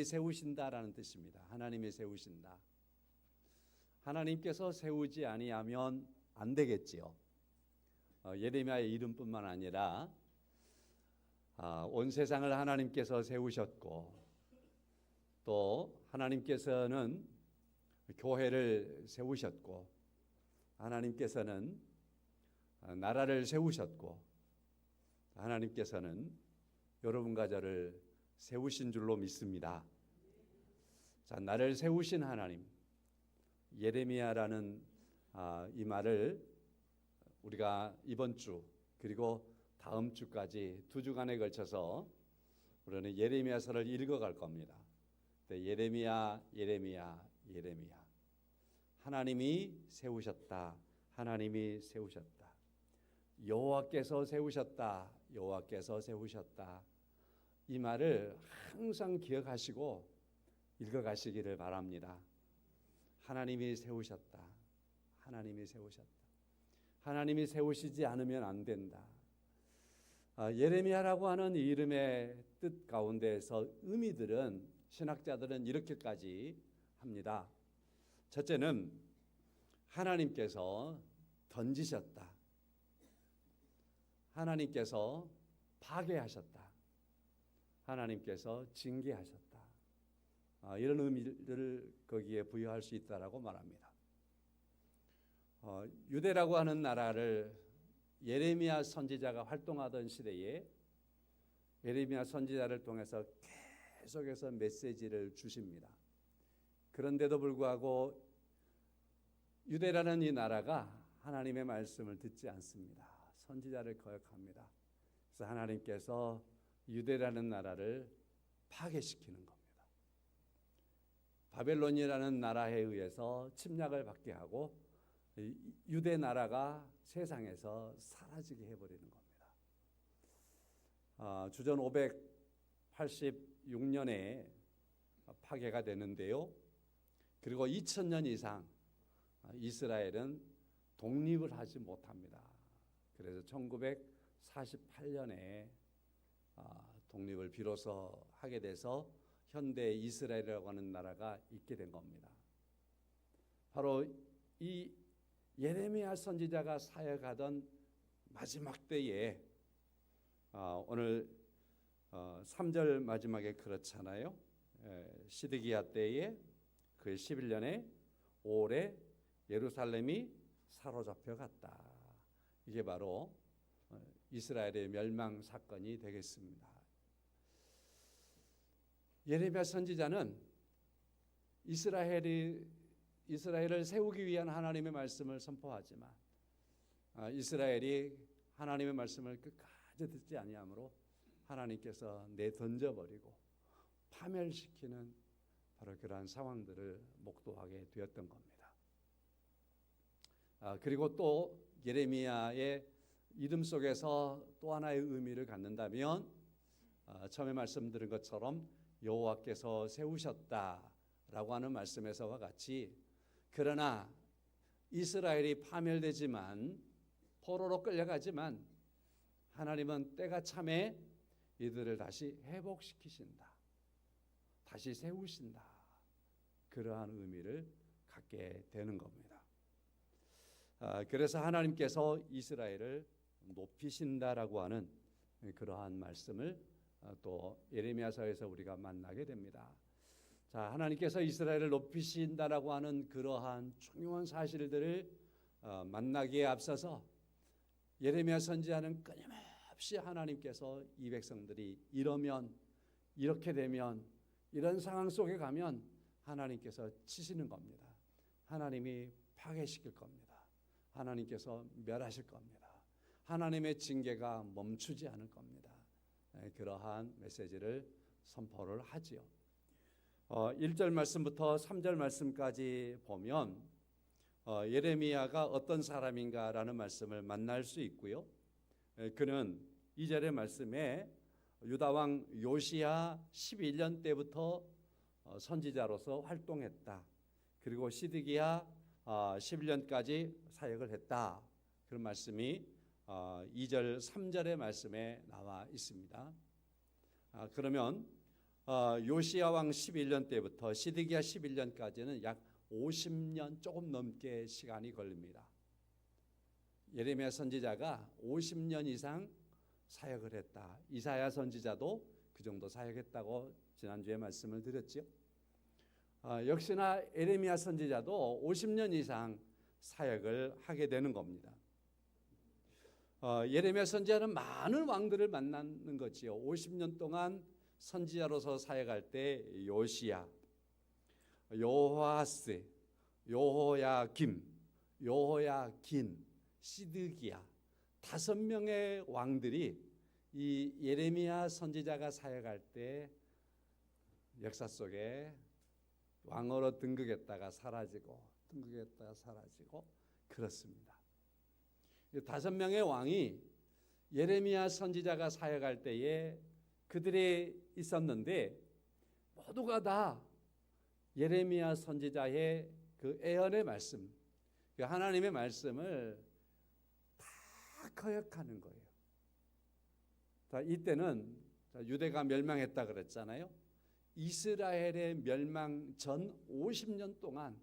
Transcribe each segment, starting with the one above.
세우신다라는 뜻입니다. 하나님이 세우신다. 하나님께서 세우지 아니하면 안 되겠지요. 예레미야의 이름뿐만 아니라 온 세상을 하나님께서 세우셨고, 또 하나님께서는 교회를 세우셨고, 하나님께서는 나라를 세우셨고, 하나님께서는 여러분과 저를 세우신 줄로 믿습니다. 자, 나를 세우신 하나님, 예레미야라는 이 말을 우리가 이번 주 그리고 다음 주까지 2주간에 걸쳐서 우리는 예레미야서를 읽어갈 겁니다. 예레미야, 예레미야, 예레미야. 하나님이 세우셨다. 하나님이 세우셨다. 여호와께서 세우셨다. 여호와께서 세우셨다. 이 말을 항상 기억하시고 읽어가시기를 바랍니다. 하나님이 세우셨다. 하나님이 세우셨다. 하나님이 세우시지 않으면 안 된다. 예레미야라고 하는 이 이름의 뜻 가운데에서 의미들은 신학자들은 이렇게까지 합니다. 첫째는 하나님께서 던지셨다. 하나님께서 파괴하셨다. 하나님께서 징계하셨다. 이런 의미를 거기에 부여할 수 있다라고 말합니다. 유대라고 하는 나라를 예레미야 선지자가 활동하던 시대에 예레미야 선지자를 통해서 계속해서 메시지를 주십니다. 그런데도 불구하고 유대라는 이 나라가 하나님의 말씀을 듣지 않습니다. 선지자를 거역합니다. 그래서 하나님께서 유대라는 나라를 파괴시키는 겁니다. 바벨론이라는 나라에 의해서 침략을 받게 하고 유대 나라가 세상에서 사라지게 해버리는 겁니다. 주전 586년에 파괴가 되는데요. 그리고 2000년 이상 이스라엘은 독립을 하지 못합니다. 그래서 1948년에 독립을 비로소 하게 돼서 현대 이스라엘이라고 하는 나라가 있게 된 겁니다. 바로 이 예레미야 선지자가 사역하던 마지막 때에 오늘 3절 마지막에 그렇잖아요. 시드기야 때에 그 11년에 5월에 예루살렘이 사로잡혀 갔다. 이게 바로 이스라엘의 멸망 사건이 되겠습니다. 예레미야 선지자는 이스라엘을 세우기 위한 하나님의 말씀을 선포하지만 이스라엘이 하나님의 말씀을 끝까지 듣지 아니하므로 하나님께서 내던져버리고 파멸시키는 바로 그러한 상황들을 목도하게 되었던 겁니다. 그리고 또 예레미야의 이름 속에서 또 하나의 의미를 갖는다면 처음에 말씀드린 것처럼 여호와께서 세우셨다라고 하는 말씀에서와 같이, 그러나 이스라엘이 파멸되지만 포로로 끌려가지만 하나님은 때가 참에 이들을 다시 회복시키신다. 다시 세우신다. 그러한 의미를 갖게 되는 겁니다. 그래서 하나님께서 이스라엘을 높이신다라고 하는 그러한 말씀을 또 예레미야서에서 우리가 만나게 됩니다. 자, 하나님께서 이스라엘을 높이신다라고 하는 그러한 중요한 사실들을 만나기에 앞서서 예레미야 선지자는 끊임없이 하나님께서 이 백성들이 이러면, 이렇게 되면, 이런 상황 속에 가면 하나님께서 치시는 겁니다. 하나님이 파괴시킬 겁니다. 하나님께서 멸하실 겁니다. 하나님의 징계가 멈추지 않을 겁니다. 그러한 메시지를 선포를 하지요. 1절 말씀부터 3절 말씀까지 보면 예레미야가 어떤 사람인가라는 말씀을 만날 수 있고요. 그는 2절의 말씀에 유다왕 요시야 11년 때부터 선지자로서 활동했다. 그리고 시드기야 11년까지 사역을 했다. 그런 말씀이 2절 3절의 말씀에 나와 있습니다. 그러면 요시야 왕 11년 때부터 시드기야 11년까지는 약 50년 조금 넘게 시간이 걸립니다. 예레미야 선지자가 50년 이상 사역을 했다. 이사야 선지자도 그 정도 사역했다고 지난주에 말씀을 드렸죠. 역시나 예레미야 선지자도 50년 이상 사역을 하게 되는 겁니다. 예레미야 선지자는 많은 왕들을 만나는 거지요. 50년 동안 선지자로서 사역할 때 요시야, 요호아스, 요호야김, 요호야긴, 시드기야 5명의 왕들이 이 예레미야 선지자가 사역할 때 역사 속에 왕으로 등극했다가 사라지고 등극했다가 사라지고 그렇습니다. 5명의 왕이 예레미야 선지자가 사역할 때에 그들이 있었는데 모두가 다 예레미야 선지자의 그 예언의 말씀, 그 하나님의 말씀을 다 거역하는 거예요. 자, 이때는 유대가 멸망했다 그랬잖아요. 이스라엘의 멸망 전 50년 동안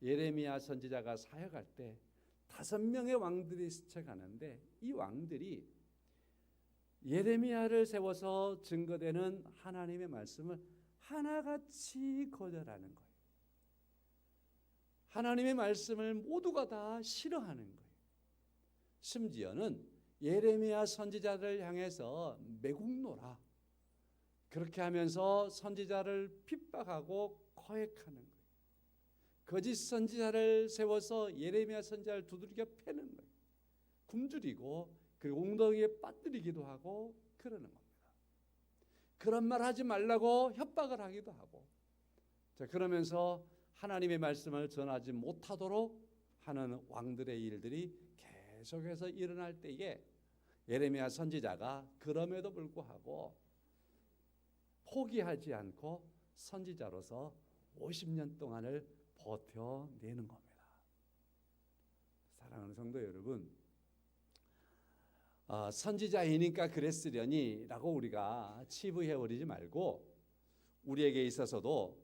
예레미야 선지자가 사역할 때 5명의 왕들이 스쳐가는데 이 왕들이 예레미야를 세워서 증거되는 하나님의 말씀을 하나같이 거절하는 거예요. 하나님의 말씀을 모두가 다 싫어하는 거예요. 심지어는 예레미야 선지자를 향해서 매국노라 그렇게 하면서 선지자를 핍박하고 거역하는 거예요. 거짓 선지자를 세워서 예레미야 선지자를 두들겨 패는 거예요. 굶주리고 그리고 웅덩이에 빠뜨리기도 하고 그러는 겁니다. 그런 말 하지 말라고 협박을 하기도 하고, 자, 그러면서 하나님의 말씀을 전하지 못하도록 하는 왕들의 일들이 계속해서 일어날 때에 예레미야 선지자가 그럼에도 불구하고 포기하지 않고 선지자로서 50년 동안을 버텨내는 겁니다. 사랑하는 성도 여러분, 선지자이니까 그랬으려니 라고 우리가 치부해버리지 말고 우리에게 있어서도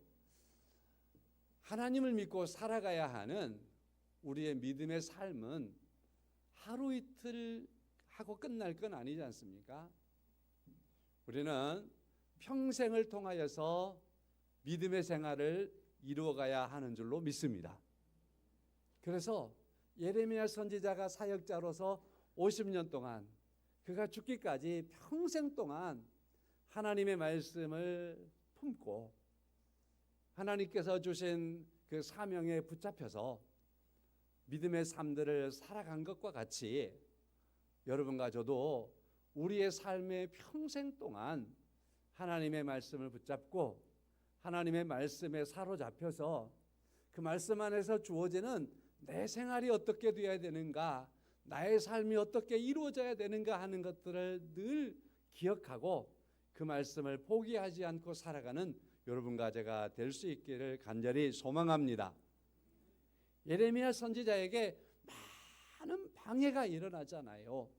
하나님을 믿고 살아가야 하는 우리의 믿음의 삶은 하루 이틀 하고 끝날 건 아니지 않습니까? 우리는 평생을 통하여서 믿음의 생활을 이루어가야 하는 줄로 믿습니다. 그래서 예레미야 선지자가 사역자로서 50년 동안 그가 죽기까지 평생 동안 하나님의 말씀을 품고 하나님께서 주신 그 사명에 붙잡혀서 믿음의 삶들을 살아간 것과 같이 여러분과 저도 우리의 삶의 평생 동안 하나님의 말씀을 붙잡고 하나님의 말씀에 사로잡혀서 그 말씀 안에서 주어지는 내 생활이 어떻게 되어야 되는가, 나의 삶이 어떻게 이루어져야 되는가 하는 것들을 늘 기억하고 그 말씀을 포기하지 않고 살아가는 여러분과 제가 될 수 있기를 간절히 소망합니다. 예레미야 선지자에게 많은 방해가 일어나잖아요.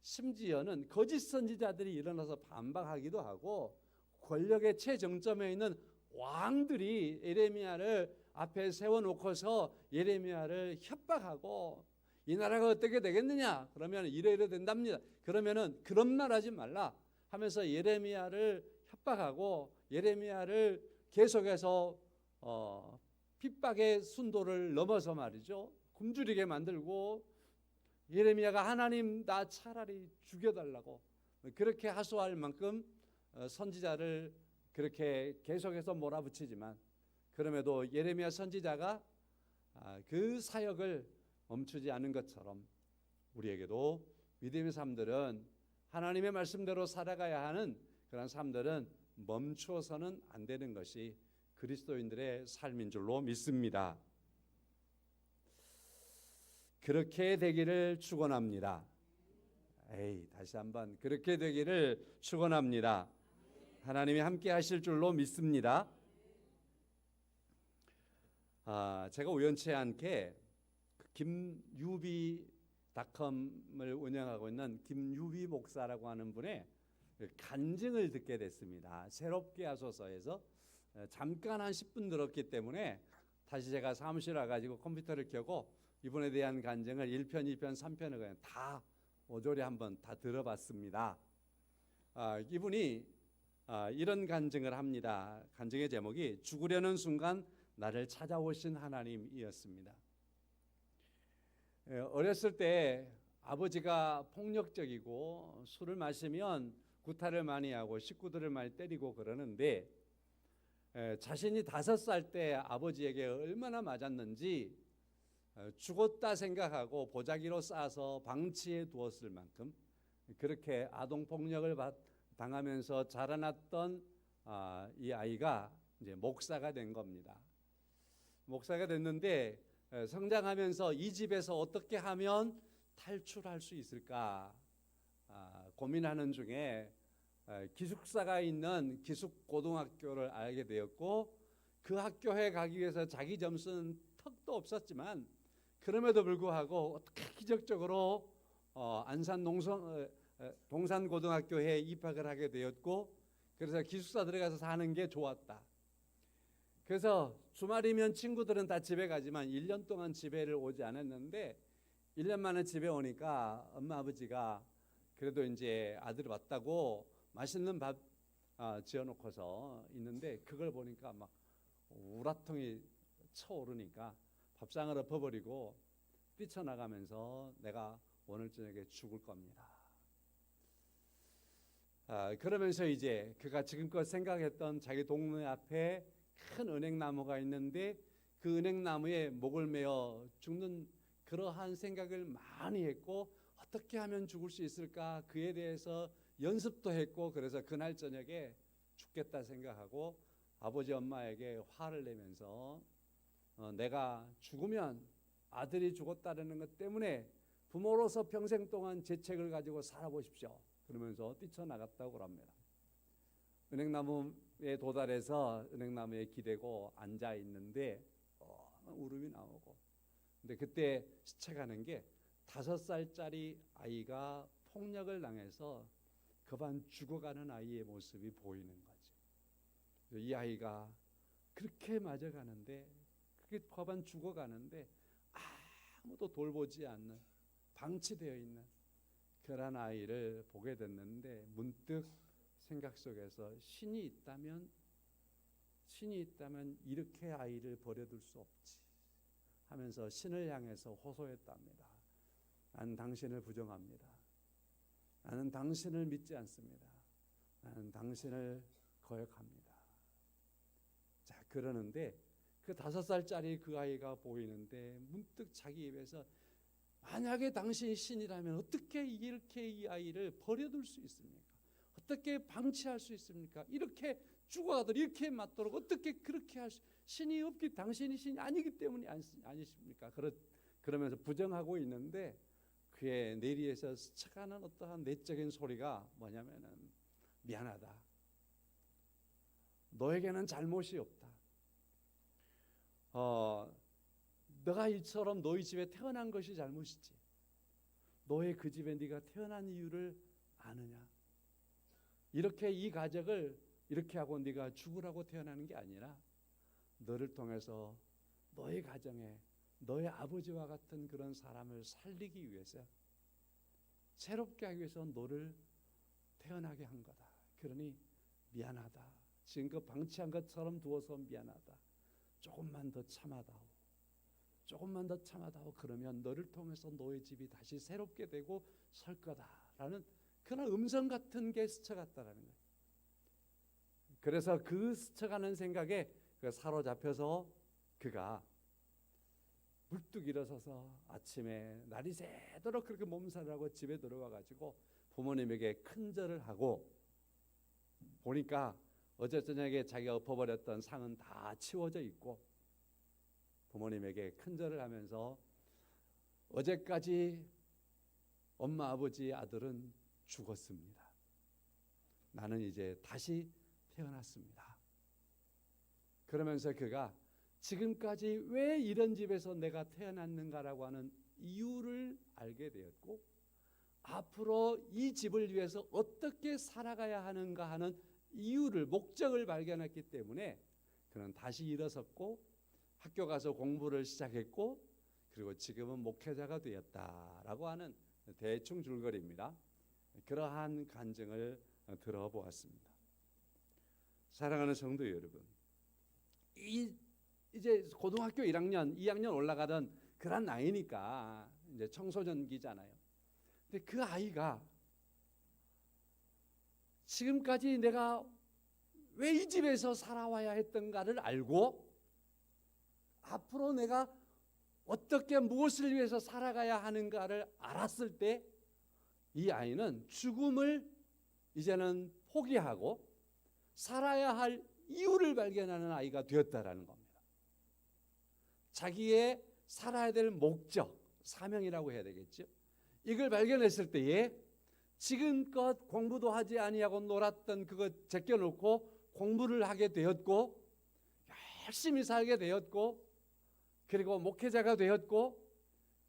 심지어는 거짓 선지자들이 일어나서 반박하기도 하고 권력의 최정점에 있는 왕들이 예레미야를 앞에 세워놓고서 예레미야를 협박하고 이 나라가 어떻게 되겠느냐, 그러면 이래 된답니다. 그러면은 그런 말 하지 말라 하면서 예레미야를 협박하고 예레미야를 계속해서 핍박의 순도를 넘어서 말이죠, 굶주리게 만들고 예레미야가 하나님 나 차라리 죽여달라고 그렇게 하소할 만큼 선지자를 그렇게 계속해서 몰아붙이지만 그럼에도 예레미야 선지자가 그 사역을 멈추지 않은 것처럼 우리에게도 믿음의 삶들은 하나님의 말씀대로 살아가야 하는 그런 삶들은 멈추어서는 안 되는 것이 그리스도인들의 삶인 줄로 믿습니다. 그렇게 되기를 축원합니다. 다시 한번 그렇게 되기를 축원합니다. 하나님이 함께 하실 줄로 믿습니다. 제가 우연치 않게 김유비닷컴을 운영하고 있는 김유비 목사라고 하는 분의 간증을 듣게 됐습니다. 새롭게 하소서에서 잠깐 한 10분 들었기 때문에 다시 제가 사무실 와가지고 컴퓨터를 켜고 이분에 대한 간증을 1편, 2편, 3편을 그냥 다 모조리 한번 다 들어봤습니다. 이분이 이런 간증을 합니다. 간증의 제목이 죽으려는 순간 나를 찾아오신 하나님이었습니다. 어렸을 때 아버지가 폭력적이고 술을 마시면 구타를 많이 하고 식구들을 많이 때리고 그러는데 자신이 5살 때 아버지에게 얼마나 맞았는지 죽었다 생각하고 보자기로 싸서 방치해 두었을 만큼 그렇게 아동폭력을 당하면서 자라났던 이 아이가 이제 목사가 된 겁니다. 목사가 됐는데 성장하면서 이 집에서 어떻게 하면 탈출할 수 있을까 고민하는 중에 기숙사가 있는 기숙고등학교를 알게 되었고 그 학교에 가기 위해서 자기 점수는 턱도 없었지만 그럼에도 불구하고 어떻게 기적적으로 안산 동산고등학교에 입학을 하게 되었고 그래서 기숙사 들어가서 사는 게 좋았다. 그래서 주말이면 친구들은 다 집에 가지만 1년 동안 집에를 오지 않았는데 1년 만에 집에 오니까 엄마 아버지가 그래도 이제 아들이 왔다고 맛있는 밥 지어놓고서 있는데 그걸 보니까 막 우라통이 쳐오르니까 밥상을 엎어버리고 뛰쳐나가면서 내가 오늘 저녁에 죽을 겁니다. 그러면서 이제 그가 지금껏 생각했던 자기 동네 앞에 큰 은행나무가 있는데 그 은행나무에 목을 메어 죽는 그러한 생각을 많이 했고 어떻게 하면 죽을 수 있을까 그에 대해서 연습도 했고 그래서 그날 저녁에 죽겠다 생각하고 아버지 엄마에게 화를 내면서 내가 죽으면 아들이 죽었다는 것 때문에 부모로서 평생 동안 죄책을 가지고 살아보십시오. 그러면서 뛰쳐나갔다고 합니다. 은행나무에 도달해서 은행나무에 기대고 앉아 있는데 울음이 나오고 근데 그때 스쳐가는 게 5살짜리 아이가 폭력을 당해서 급한 죽어가는 아이의 모습이 보이는 거죠. 이 아이가 그렇게 맞아가는데 그렇게 급한 죽어가는데 아무도 돌보지 않는 방치되어 있는 그런 아이를 보게 됐는데 문득 생각 속에서 신이 있다면 이렇게 아이를 버려둘 수 없지 하면서 신을 향해서 호소했답니다. 나는 당신을 부정합니다. 나는 당신을 믿지 않습니다. 나는 당신을 거역합니다. 자, 그러는데 그 5살짜리 그 아이가 보이는데 문득 자기 입에서 만약에 당신이 신이라면 어떻게 이렇게 이 아이를 버려둘 수 있습니까? 어떻게 방치할 수 있습니까? 이렇게 죽어가도록 이렇게 맞도록 어떻게 그렇게 할 수 신이 없기 당신이 신이 아니기 때문이 아니십니까? 그러면서 부정하고 있는데 그의 내리에서 스쳐가는 어떠한 내적인 소리가 뭐냐면은 미안하다. 너에게는 잘못이 없다. 너가 이처럼 너희 집에 태어난 것이 잘못이지. 너의 그 집에 네가 태어난 이유를 아느냐? 이렇게 이 가족을 이렇게 하고 네가 죽으라고 태어나는 게 아니라 너를 통해서 너의 가정에 너의 아버지와 같은 그런 사람을 살리기 위해서 새롭게 하기 위해서 너를 태어나게 한 거다. 그러니 미안하다. 지금껏 방치한 것처럼 두어서 미안하다. 조금만 더 참아다오. 조금만 더 참아다오. 그러면 너를 통해서 너의 집이 다시 새롭게 되고 설 거다라는 그런 음성 같은 게 스쳐갔다라는 거예요. 그래서 그 스쳐가는 생각에 사로잡혀서 그가 불뚝 일어서서 아침에 날이 새도록 그렇게 몸살을 하고 집에 들어와 가지고 부모님에게 큰절을 하고 보니까 어제 저녁에 자기가 엎어버렸던 상은 다 치워져 있고 부모님에게 큰절을 하면서 어제까지 엄마 아버지 아들은 죽었습니다. 나는 이제 다시 태어났습니다. 그러면서 그가 지금까지 왜 이런 집에서 내가 태어났는가라고 하는 이유를 알게 되었고 앞으로 이 집을 위해서 어떻게 살아가야 하는가 하는 이유를, 목적을 발견했기 때문에 그는 다시 일어섰고 학교 가서 공부를 시작했고, 그리고 지금은 목회자가 되었다라고 하는 대충 줄거리입니다. 그러한 간증을 들어보았습니다. 사랑하는 성도 여러분, 이제 고등학교 1학년, 2학년 올라가던 그런 나이니까 이제 청소년기잖아요. 근데 그 아이가 지금까지 내가 왜 이 집에서 살아와야 했던가를 알고 앞으로 내가 어떻게 무엇을 위해서 살아가야 하는가를 알았을 때 이 아이는 죽음을 이제는 포기하고 살아야 할 이유를 발견하는 아이가 되었다라는 겁니다. 자기의 살아야 될 목적, 사명이라고 해야 되겠죠. 이걸 발견했을 때에 지금껏 공부도 하지 아니하고 놀았던 그거 제껴놓고 공부를 하게 되었고, 열심히 살게 되었고, 그리고 목회자가 되었고,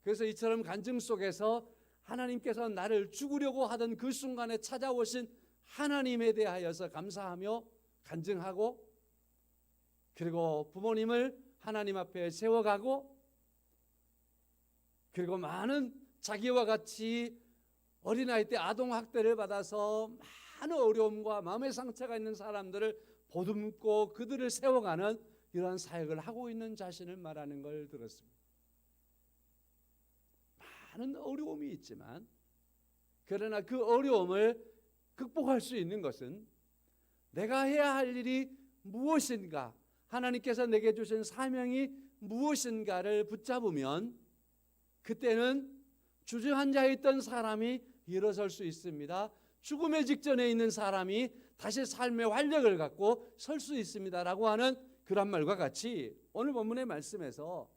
그래서 이처럼 간증 속에서 하나님께서 나를 죽으려고 하던 그 순간에 찾아오신 하나님에 대하여서 감사하며 간증하고, 그리고 부모님을 하나님 앞에 세워가고, 그리고 많은 자기와 같이 어린아이 때 아동학대를 받아서 많은 어려움과 마음의 상처가 있는 사람들을 보듬고 그들을 세워가는 이러한 사역을 하고 있는 자신을 말하는 걸 들었습니다. 많은 어려움이 있지만, 그러나 그 어려움을 극복할 수 있는 것은 내가 해야 할 일이 무엇인가, 하나님께서 내게 주신 사명이 무엇인가를 붙잡으면 그때는 주저앉아 있던 사람이 일어설 수 있습니다. 죽음의 직전에 있는 사람이 다시 삶의 활력을 갖고 설 수 있습니다라고 하는 그런 말과 같이 오늘 본문의 말씀에서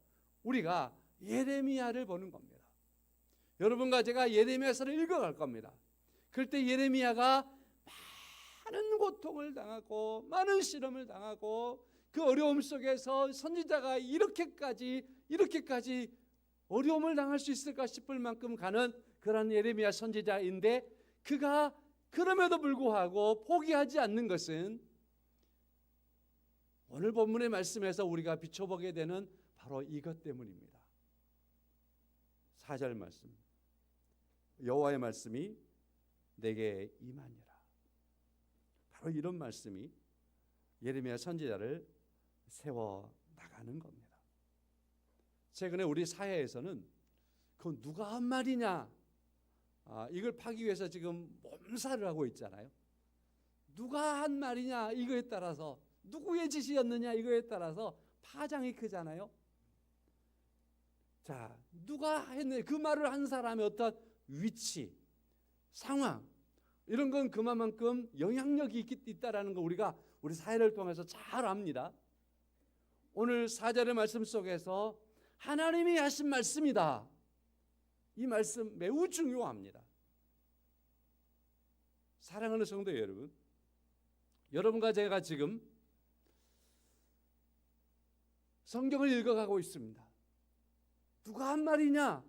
우리가 예레미야를 보는 겁니다. 여러분과 제가 예레미야서를 읽어갈 겁니다. 그럴 때 예레미야가 많은 고통을 당하고 많은 시련을 당하고 그 어려움 속에서 선지자가 이렇게까지 어려움을 당할 수 있을까 싶을 만큼 가는 그런 예레미야 선지자인데, 그가 그럼에도 불구하고 포기하지 않는 것은 오늘 본문의 말씀에서 우리가 비춰보게 되는 바로 이것 때문입니다. 4절 말씀, 여호와의 말씀이 내게 임하니라. 바로 이런 말씀이 예레미야 선지자를 세워 나가는 겁니다. 최근에 우리 사회에서는 그 누가 한 말이냐, 이걸 파기 위해서 지금 몸살을 하고 있잖아요. 누가 한 말이냐 이거에 따라서, 누구의 지시였느냐 이거에 따라서 파장이 크잖아요. 자, 누가 했느냐, 그 말을 한 사람의 어떤 위치, 상황, 이런 건 그만큼 영향력이 있다라는 거 우리가 우리 사회를 통해서 잘 압니다. 오늘 4절의 말씀 속에서 하나님이 하신 말씀이다. 이 말씀 매우 중요합니다. 사랑하는 성도 여러분, 여러분과 제가 지금 성경을 읽어가고 있습니다. 누가 한 말이냐?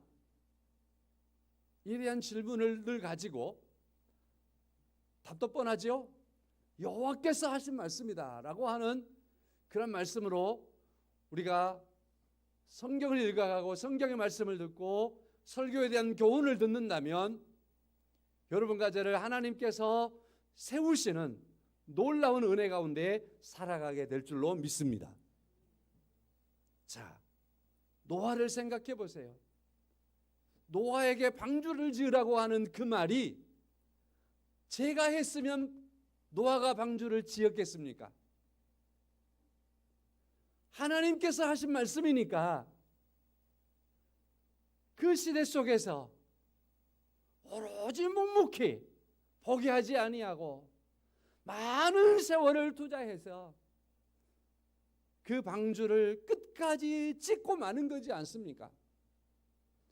이에 대한 질문을 늘 가지고 답도 뻔하죠. 여호와께서 하신 말씀이다 라고 하는 그런 말씀으로 우리가 성경을 읽어가고 성경의 말씀을 듣고 설교에 대한 교훈을 듣는다면 여러분과 저를 하나님께서 세우시는 놀라운 은혜 가운데 살아가게 될 줄로 믿습니다. 자, 노아를 생각해 보세요. 노아에게 방주를 지으라고 하는 그 말이 제가 했으면 노아가 방주를 지었겠습니까? 하나님께서 하신 말씀이니까 그 시대 속에서 오로지 묵묵히 포기하지 아니하고 많은 세월을 투자해서 그 방주를 끝까지 짓고 마는 거지 않습니까?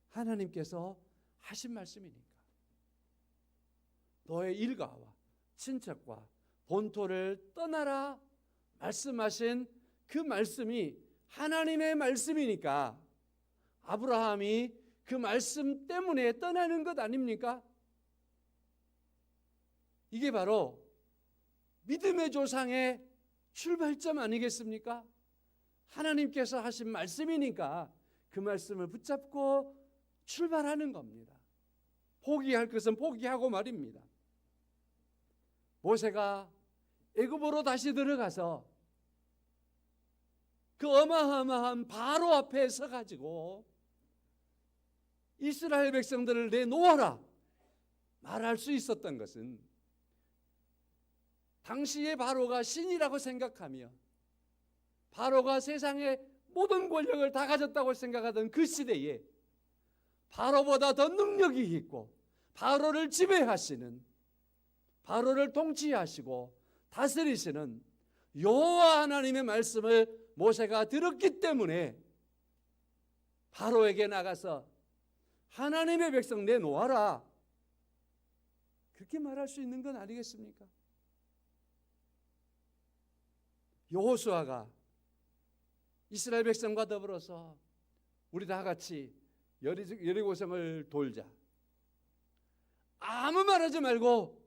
하나님께서 하신 말씀이니까. 너의 일가와 친척과 본토를 떠나라 말씀하신 그 말씀이 하나님의 말씀이니까 아브라함이 그 말씀 때문에 떠나는 것 아닙니까? 이게 바로 믿음의 조상의 출발점 아니겠습니까? 하나님께서 하신 말씀이니까 그 말씀을 붙잡고 출발하는 겁니다. 포기할 것은 포기하고 말입니다. 모세가 애굽으로 다시 들어가서 그 어마어마한 바로 앞에 서가지고 이스라엘 백성들을 내놓아라 말할 수 있었던 것은 당시의 바로가 신이라고 생각하며 바로가 세상의 모든 권력을 다 가졌다고 생각하던 그 시대에 바로보다 더 능력이 있고 바로를 지배하시는, 바로를 통치하시고 다스리시는 여호와 하나님의 말씀을 모세가 들었기 때문에 바로에게 나가서 하나님의 백성 내놓아라 그렇게 말할 수 있는 건 아니겠습니까? 여호수아가 이스라엘 백성과 더불어서 우리 다 같이 여리고성을 돌자, 아무 말하지 말고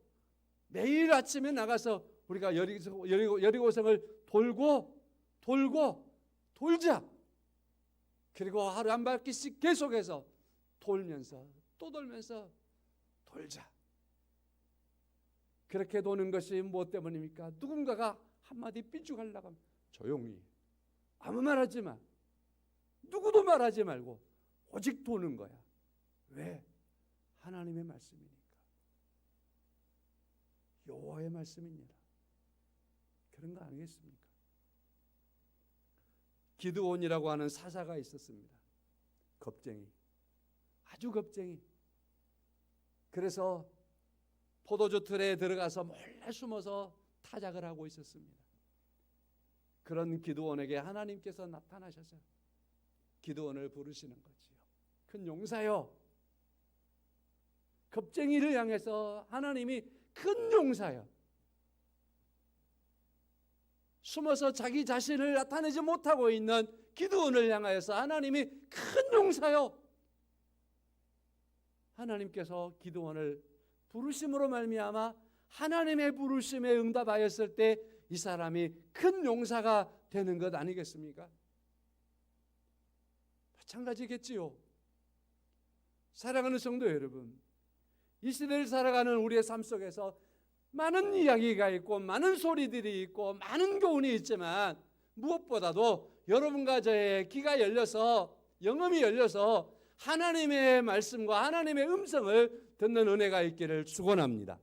매일 아침에 나가서 우리가 여리고성을 돌자. 그리고 하루 한 바퀴씩 계속해서 돌면서 또 돌면서 돌자. 그렇게 도는 것이 무엇 때문입니까? 누군가가 한마디 삐죽하려고 하면 조용히 아무 말하지 마, 누구도 말하지 말고 오직 도는 거야. 왜? 하나님의 말씀이니까, 여호와의 말씀입니다. 그런 거 아니겠습니까? 기드온이라고 하는 사사가 있었습니다. 겁쟁이, 아주 겁쟁이. 그래서 포도주 틀에 들어가서 몰래 숨어서 타작을 하고 있었습니다. 그런 기드온에게 하나님께서 나타나셔서 기드온을 부르시는 거지요. 큰 용사요. 겁쟁이를 향해서 하나님이 큰 용사요. 숨어서 자기 자신을 나타내지 못하고 있는 기드온을 향하여서 하나님이 큰 용사요. 하나님께서 기드온을 부르심으로 말미암아 하나님의 부르심에 응답하였을 때 이 사람이 큰 용사가 되는 것 아니겠습니까? 마찬가지겠지요. 사랑하는 성도 여러분, 이 시대를 살아가는 우리의 삶 속에서 많은 이야기가 있고 많은 소리들이 있고 많은 교훈이 있지만 무엇보다도 여러분과 저의 귀가 열려서, 영음이 열려서 하나님의 말씀과 하나님의 음성을 듣는 은혜가 있기를 축원합니다.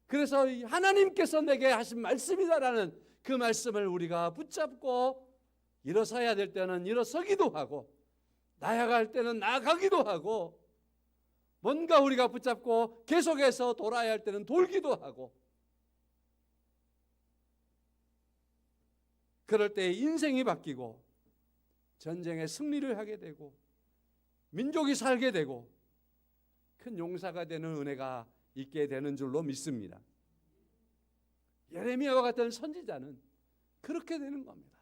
그래서 하나님께서 내게 하신 말씀이다라는 그 말씀을 우리가 붙잡고 일어서야 될 때는 일어서기도 하고 나아갈 때는 나아가기도 하고 뭔가 우리가 붙잡고 계속해서 돌아야 할 때는 돌기도 하고, 그럴 때 인생이 바뀌고 전쟁에 승리를 하게 되고 민족이 살게 되고 큰 용사가 되는 은혜가 있게 되는 줄로 믿습니다. 예레미야와 같은 선지자는 그렇게 되는 겁니다.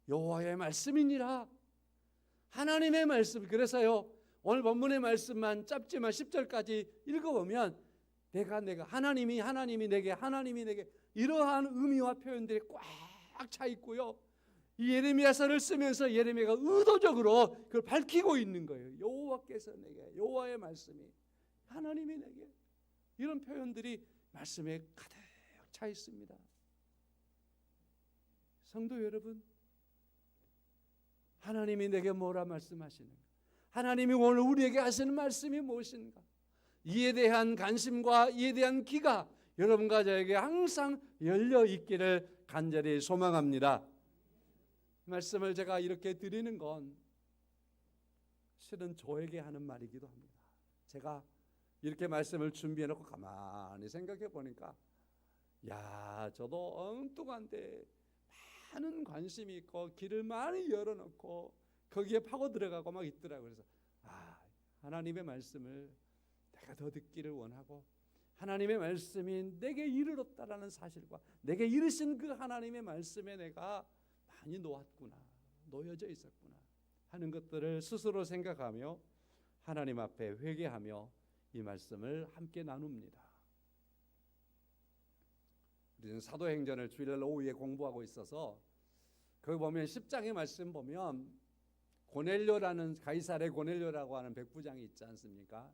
여호와의 말씀이니라, 하나님의 말씀. 그래서요, 오늘 본문의 말씀만 짧지만 10절까지 읽어보면 내가 하나님이 내게 이러한 의미와 표현들이 꽉 차 있고요. 이 예레미야서를 쓰면서 예레미야가 의도적으로 그걸 밝히고 있는 거예요. 여호와께서 내게, 여호와의 말씀이, 하나님이 내게, 이런 표현들이 말씀에 가득 차 있습니다. 성도 여러분, 하나님이 내게 뭐라 말씀하시는가? 하나님이 오늘 우리에게 하시는 말씀이 무엇인가? 이에 대한 관심과 이에 대한 귀가 여러분과 저에게 항상 열려 있기를 간절히 소망합니다. 말씀을 제가 이렇게 드리는 건 실은 저에게 하는 말이기도 합니다. 제가 이렇게 말씀을 준비해 놓고 가만히 생각해 보니까 저도 엉뚱한데 많은 관심이 있고 길을 많이 열어놓고 거기에 파고 들어가고 막 있더라고요. 그래서 하나님의 말씀을 내가 더 듣기를 원하고 하나님의 말씀이 내게 이르렀다라는 사실과 내게 이르신 그 하나님의 말씀에 내가 많이 놓여져 있었구나 하는 것들을 스스로 생각하며 하나님 앞에 회개하며 이 말씀을 함께 나눕니다. 우리는 사도행전을 주일 오후에 공부하고 있어서 거기 보면 10장의 말씀 보면 고넬료라는 가이사랴 고넬료라고 하는 백부장이 있지 않습니까?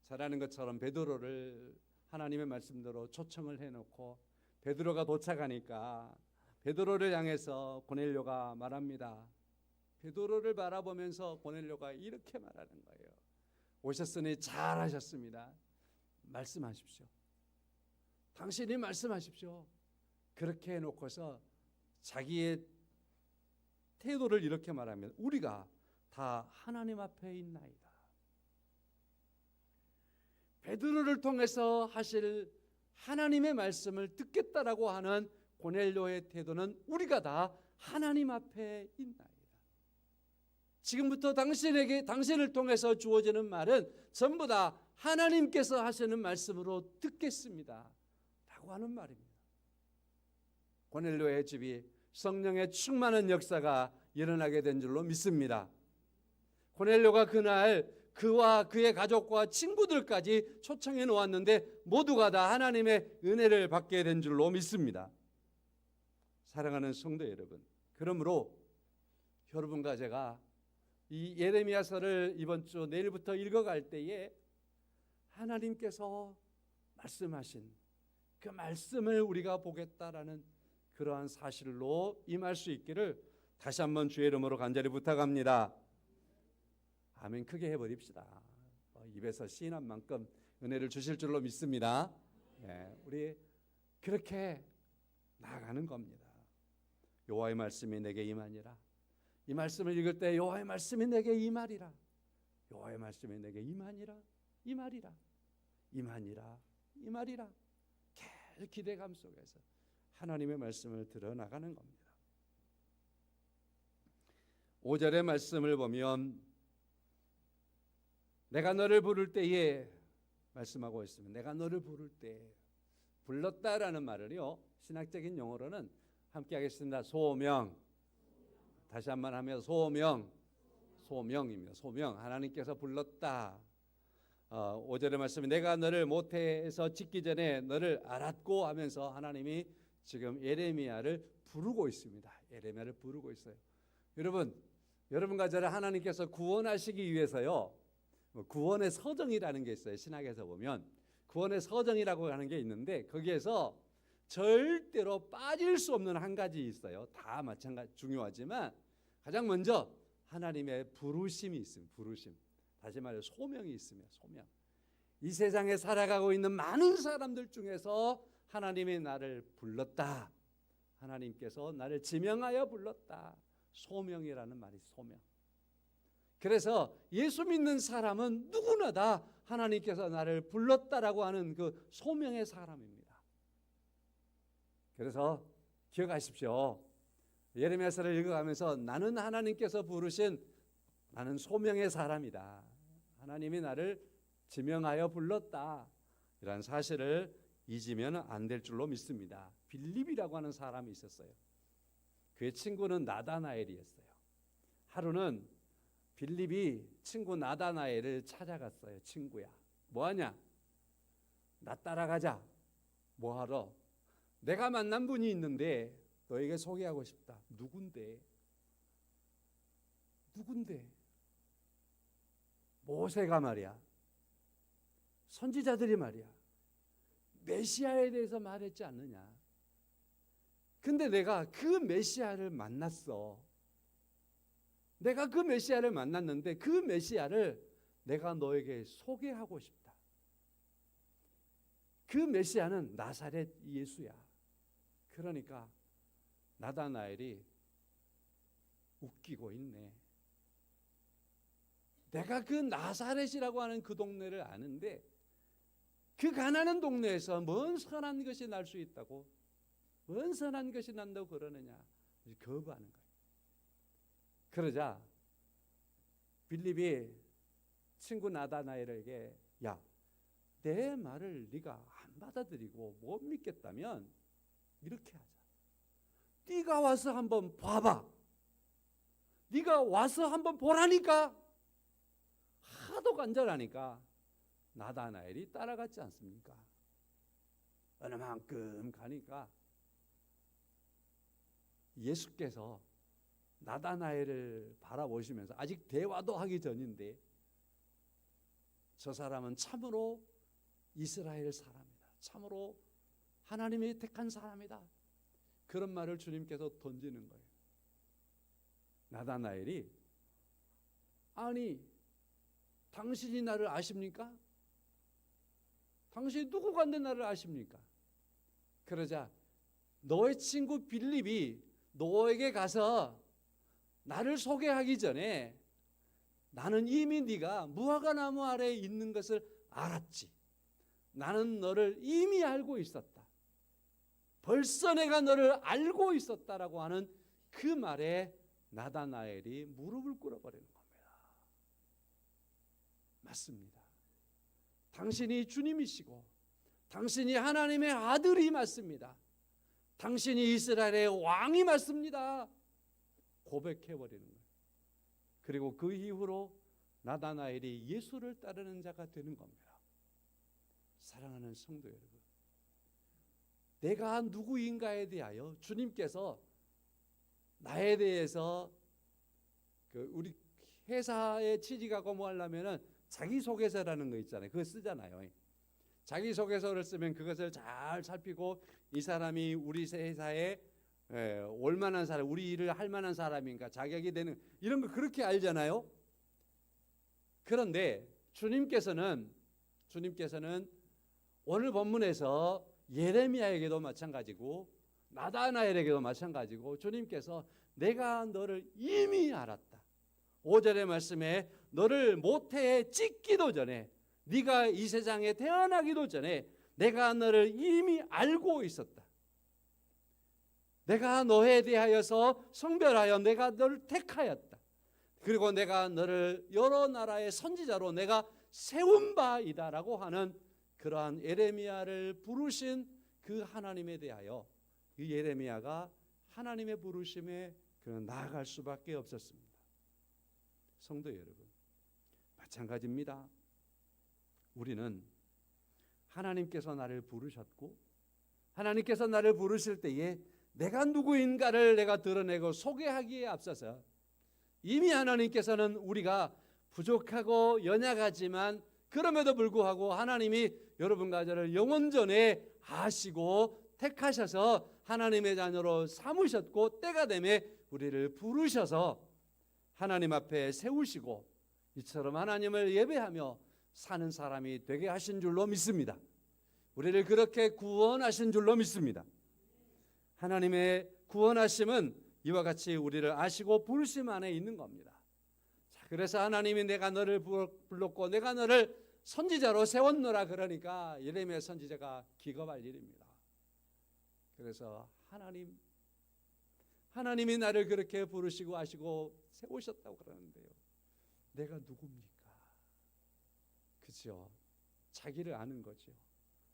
잘 아는 것처럼 베드로를 하나님의 말씀대로 초청을 해놓고 베드로가 도착하니까 베드로를 향해서 고넬료가 말합니다. 베드로를 바라보면서 고넬료가 이렇게 말하는 거예요. 오셨으니 잘하셨습니다. 말씀하십시오. 당신이 말씀하십시오. 그렇게 해놓고서 자기의 태도를 이렇게 말하면 우리가 다 하나님 앞에 있나이다. 베드로를 통해서 하실 하나님의 말씀을 듣겠다라고 하는 고넬료의 태도는 우리가 다 하나님 앞에 있나이다. 지금부터 당신을 통해서 주어지는 말은 전부 다 하나님께서 하시는 말씀으로 듣겠습니다 라고 하는 말입니다. 고넬료의 집이 성령의 충만한 역사가 일어나게 된 줄로 믿습니다. 고넬료가 그날 그와 그의 가족과 친구들까지 초청해 놓았는데 모두가 다 하나님의 은혜를 받게 된 줄로 믿습니다. 사랑하는 성도 여러분, 그러므로 여러분과 제가 이 예레미야서를 이번 주 내일부터 읽어갈 때에 하나님께서 말씀하신 그 말씀을 우리가 보겠다라는 그러한 사실로 임할 수 있기를 다시 한번 주의 이름으로 간절히 부탁합니다. 아멘 크게 해버립시다. 입에서 시인한 만큼 은혜를 주실 줄로 믿습니다. 우리 그렇게 나아가는 겁니다. 여호와의 말씀이 내게 임하니라. 이 말씀을 읽을 때 여호와의 말씀이 내게 임하리라. 여호와의 말씀이 내게 임하니라. 임하리라. 임하니라. 임하리라. 계속 기대감 속에서 하나님의 말씀을 들어나가는 겁니다. 5절의 말씀을 보면 내가 너를 부를 때에 말씀하고 있습니다. 내가 너를 부를 때 불렀다라는 말을요 신학적인 용어로는 함께 하겠습니다. 소명. 다시 한번 하면 소명입니다. 소명. 하나님께서 불렀다. 5절의 말씀이 내가 너를 모태에서 짓기 전에 너를 알았고 하면서 하나님이 지금 예레미야를 부르고 있습니다. 예레미야를 부르고 있어요. 여러분과 저를 하나님께서 구원하시기 위해서요 구원의 서정이라는 게 있어요. 신학에서 보면 구원의 서정이라고 하는 게 있는데 거기에서 절대로 빠질 수 없는 한 가지 있어요. 다 마찬가지 중요하지만 가장 먼저 하나님의 부르심이 있습니다. 부르심. 다시 말해 소명이 있으며 소명. 이 세상에 살아가고 있는 많은 사람들 중에서 하나님이 나를 불렀다. 하나님께서 나를 지명하여 불렀다. 소명이라는 말이 소명. 그래서 예수 믿는 사람은 누구나 다 하나님께서 나를 불렀다라고 하는 그 소명의 사람입니다. 그래서 기억하십시오. 예레미야서를 읽어가면서 나는 하나님께서 부르신 나는 소명의 사람이다. 하나님이 나를 지명하여 불렀다. 이런 사실을 잊으면 안 될 줄로 믿습니다. 빌립이라고 하는 사람이 있었어요. 그의 친구는 나다나엘이었어요. 하루는 빌립이 친구 나다나엘을 찾아갔어요. 친구야, 뭐하냐? 나 따라가자. 뭐하러? 내가 만난 분이 있는데 너에게 소개하고 싶다. 누군데? 모세가 말이야. 선지자들이 말이야. 메시아에 대해서 말했지 않느냐? 근데 내가 그 메시아를 만났어. 내가 그 메시아를 만났는데 그 메시아를 내가 너에게 소개하고 싶다. 그 메시아는 나사렛 예수야. 그러니까 나다나엘이 웃기고 있네. 내가 그 나사렛이라고 하는 그 동네를 아는데 그 가난한 동네에서 뭔 선한 것이 날 수 있다고? 뭔 선한 것이 난다고 그러느냐? 거부하는 거예요. 그러자 빌립이 친구 나다나엘에게 야, 내 말을 네가 안 받아들이고 못 믿겠다면 이렇게 하자. 네가 와서 한번 봐봐. 네가 와서 한번 보라니까. 하도 간절하니까 나다나엘이 따라갔지 않습니까? 어느 만큼 가니까 예수께서 나다나엘을 바라보시면서, 아직 대화도 하기 전인데, 저 사람은 참으로 이스라엘 사람이다, 참으로 하나님이 택한 사람이다, 그런 말을 주님께서 던지는 거예요. 나다나엘이, 아니 당신이 나를 아십니까? 당신이 누구가 내 나를 아십니까? 그러자 너의 친구 빌립이 너에게 가서 나를 소개하기 전에 나는 이미 네가 무화과나무 아래에 있는 것을 알았지. 나는 너를 이미 알고 있었다. 벌써 내가 너를 알고 있었다라고 하는 그 말에 나다나엘이 무릎을 꿇어버리는 겁니다. 맞습니다. 당신이 주님이시고 당신이 하나님의 아들이 맞습니다. 당신이 이스라엘의 왕이 맞습니다. 고백해버리는 거예요. 그리고 그 이후로 나다나엘이 예수를 따르는 자가 되는 겁니다. 사랑하는 성도 여러분, 내가 누구인가에 대하여 주님께서 나에 대해서 우리 회사에 취직하고 뭐 하려면은 자기소개서라는 거 있잖아요. 그거 쓰잖아요. 자기소개서를 쓰면 그것을 잘 살피고 이 사람이 우리 회사에 올 만한 사람, 우리 일을 할 만한 사람인가, 자격이 되는, 이런 거 그렇게 알잖아요. 그런데 주님께서는 오늘 본문에서 예레미야에게도 마찬가지고 나다나엘에게도 마찬가지고 주님께서 내가 너를 이미 알았다. 5절의 말씀에 너를 모태에 찢기도 전에, 네가 이 세상에 태어나기도 전에 내가 너를 이미 알고 있었다. 내가 너에 대하여서 성별하여 내가 너를 택하였다. 그리고 내가 너를 여러 나라의 선지자로 내가 세운 바이다라고 하는 그러한 예레미야를 부르신 그 하나님에 대하여 그 예레미야가 하나님의 부르심에 나아갈 수밖에 없었습니다. 성도 여러분, 마찬가지입니다. 우리는 하나님께서 나를 부르셨고 하나님께서 나를 부르실 때에 내가 누구인가를 내가 드러내고 소개하기에 앞서서 이미 하나님께서는 우리가 부족하고 연약하지만 그럼에도 불구하고 하나님이 여러분과 저를 영원전에 아시고 택하셔서 하나님의 자녀로 삼으셨고 때가 되매 우리를 부르셔서 하나님 앞에 세우시고 이처럼 하나님을 예배하며 사는 사람이 되게 하신 줄로 믿습니다. 우리를 그렇게 구원하신 줄로 믿습니다. 하나님의 구원하심은 이와 같이 우리를 아시고 부르심 안에 있는 겁니다. 자, 그래서 하나님이 내가 너를 불렀고 내가 너를 선지자로 세웠노라 그러니까 예레미야 선지자가 기겁할 일입니다. 그래서 하나님이 나를 그렇게 부르시고 아시고 세우셨다고 그러는데요, 내가 누굽니까? 그죠? 자기를 아는 거죠.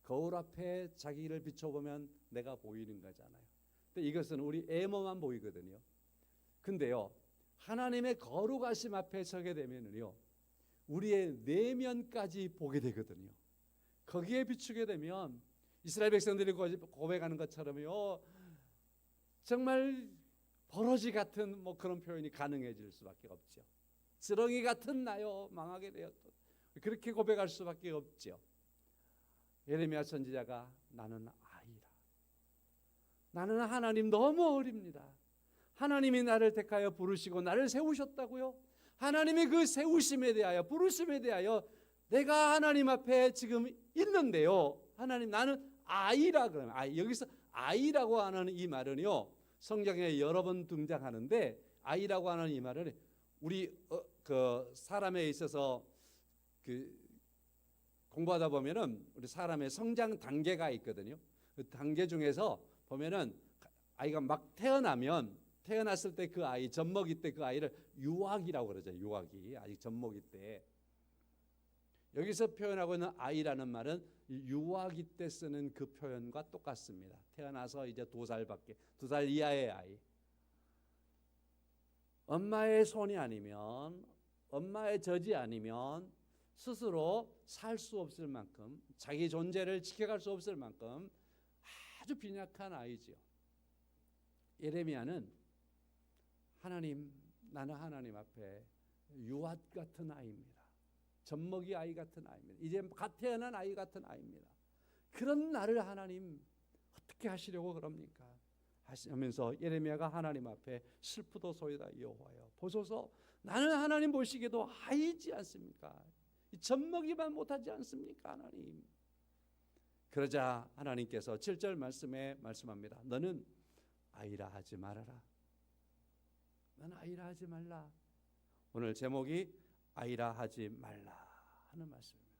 거울 앞에 자기를 비춰보면 내가 보이는 거잖아요. 근데 이것은 우리 애모만 보이거든요. 근데요, 하나님의 거룩하심 앞에 서게 되면요, 우리의 내면까지 보게 되거든요. 거기에 비추게 되면 이스라엘 백성들이 고백하는 것처럼요, 정말 버러지 같은 그런 표현이 가능해질 수밖에 없죠. 지렁이 같은 나요, 망하게 되었다. 그렇게 고백할 수밖에 없죠. 예레미야 선지자가 나는 아이라. 나는 하나님 너무 어립니다. 하나님이 나를 택하여 부르시고 나를 세우셨다고요. 하나님이 그 세우심에 대하여 부르심에 대하여 내가 하나님 앞에 지금 있는데요, 하나님 나는 아이라 그러면 여기서 아이라고 하는 이 말은요 성경에 여러 번 등장하는데, 아이라고 하는 이 말은 우리 그 사람에 있어서 공부하다 보면은 우리 사람의 성장 단계가 있거든요. 그 단계 중에서 보면은 아이가 막 태어났을 때 그 아이, 젖먹이 때 그 아이를 유아기라고 그러죠. 유아기, 아직 젖먹이 때. 여기서 표현하고 있는 아이라는 말은 유아기 때 쓰는 그 표현과 똑같습니다. 태어나서 이제 2살 이하의 아이. 엄마의 손이 아니면, 엄마의 젖이 아니면 스스로 살 수 없을 만큼, 자기 존재를 지켜갈 수 없을 만큼 아주 빈약한 아이지요. 예레미야는 하나님, 나는 하나님 앞에 유앗 같은 아이입니다. 젖먹이 아이 같은 아이입니다. 이제 갓 태어난 아이 같은 아이입니다. 그런 나를 하나님 어떻게 하시려고 그럽니까? 하시면서 예레미야가 하나님 앞에 슬프도소이다 여호와여 보소서, 나는 하나님 보시기에도 아이지 않습니까? 젖먹이만 못하지 않습니까 하나님? 그러자 하나님께서 7절 말씀에 말씀합니다. 너는 아이라 하지 말아라. 너는 아이라 하지 말라. 오늘 제목이 아이라 하지 말라 하는 말씀입니다.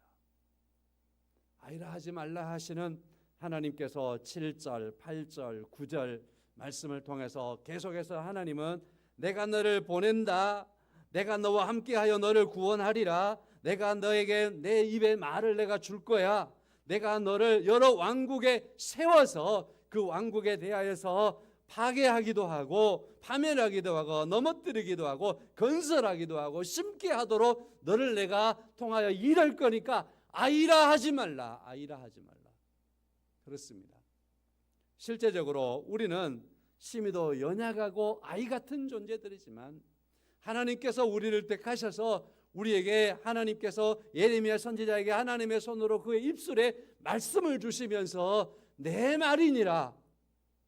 아이라 하지 말라 하시는 하나님께서 7절, 8절, 9절 말씀을 통해서 계속해서 하나님은 내가 너를 보낸다. 내가 너와 함께하여 너를 구원하리라. 내가 너에게 내 입에 말을 내가 줄 거야. 내가 너를 여러 왕국에 세워서 그 왕국에 대하여서 파괴하기도 하고 파멸하기도 하고 넘어뜨리기도 하고 건설하기도 하고 심게 하도록 너를 내가 통하여 일할 거니까 아이라 하지 말라. 아이라 하지 말라. 그렇습니다. 실제적으로 우리는 심히도 연약하고 아이 같은 존재들이지만 하나님께서 우리를 택하셔서 우리에게 하나님께서 예레미야 선지자에게 하나님의 손으로 그의 입술에 말씀을 주시면서 내 말이니라,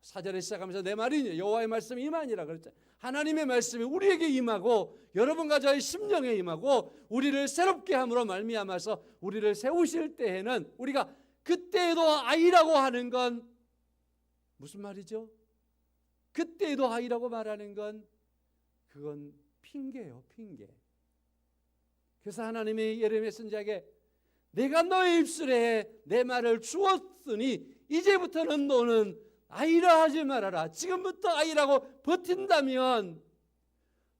4절에 시작하면서 내 말이니 여호와의 말씀이 임하니라 그랬죠. 하나님의 말씀이 우리에게 임하고 여러분과 저의 심령에 임하고 우리를 새롭게 함으로 말미암아서 우리를 세우실 때에는 우리가 그때에도 아이라고 하는 건 무슨 말이죠? 그때에도 아이라고 말하는 건 그건 핑계예요, 핑계. 그래서 하나님이 예레미야 선지자에게 내가 너의 입술에 내 말을 주었으니 이제부터는 너는 아이라 하지 말아라. 지금부터 아이라고 버틴다면,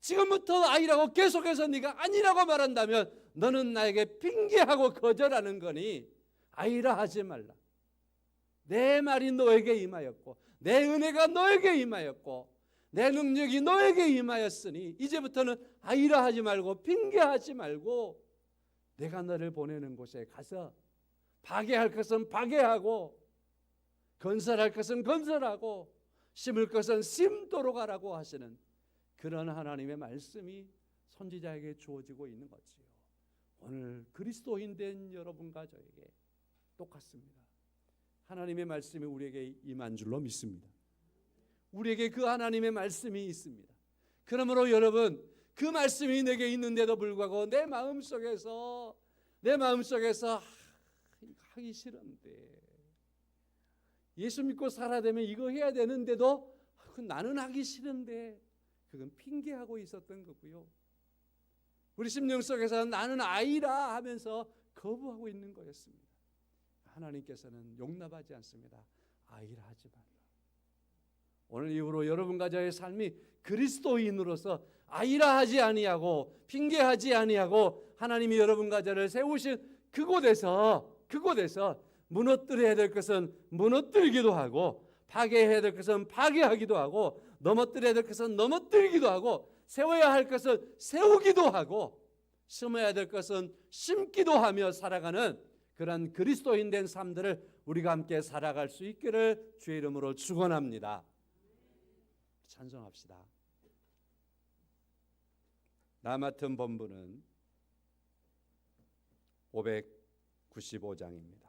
지금부터 아이라고 계속해서 네가 아니라고 말한다면 너는 나에게 핑계하고 거절하는 거니 아이라 하지 말라. 내 말이 너에게 임하였고 내 은혜가 너에게 임하였고 내 능력이 너에게 임하였으니 이제부터는 아이라 하지 말고 핑계하지 말고 내가 너를 보내는 곳에 가서 파괴할 것은 파괴하고 건설할 것은 건설하고 심을 것은 심도록 하라고 하시는 그런 하나님의 말씀이 선지자에게 주어지고 있는 거지요. 오늘 그리스도인 된 여러분과 저에게 똑같습니다. 하나님의 말씀이 우리에게 임한 줄로 믿습니다. 우리에게 그 하나님의 말씀이 있습니다. 그러므로 여러분, 그 말씀이 내게 있는데도 불구하고 내 마음속에서 하기 싫은데, 예수 믿고 살아야 되면 이거 해야 되는데도 나는 하기 싫은데, 그건 핑계하고 있었던 거고요. 우리 심령 속에서 나는 아이라 하면서 거부하고 있는 거였습니다. 하나님께서는 용납하지 않습니다. 아이라 하지 말라. 오늘 이후로 여러분과 저의 삶이 그리스도인으로서 아이라 하지 아니하고 핑계하지 아니하고 하나님이 여러분과 저를 세우신 그곳에서 무너뜨려야 될 것은 무너뜨리기도 하고 파괴해야 될 것은 파괴하기도 하고 넘어뜨려야 될 것은 넘어뜨리기도 하고 세워야 할 것은 세우기도 하고 심어야 될 것은 심기도 하며 살아가는 그런 그리스도인 된 삶들을 우리가 함께 살아갈 수 있기를 주의 이름으로 축원합니다. 찬송합시다. 나 맡은 본부는 595장입니다.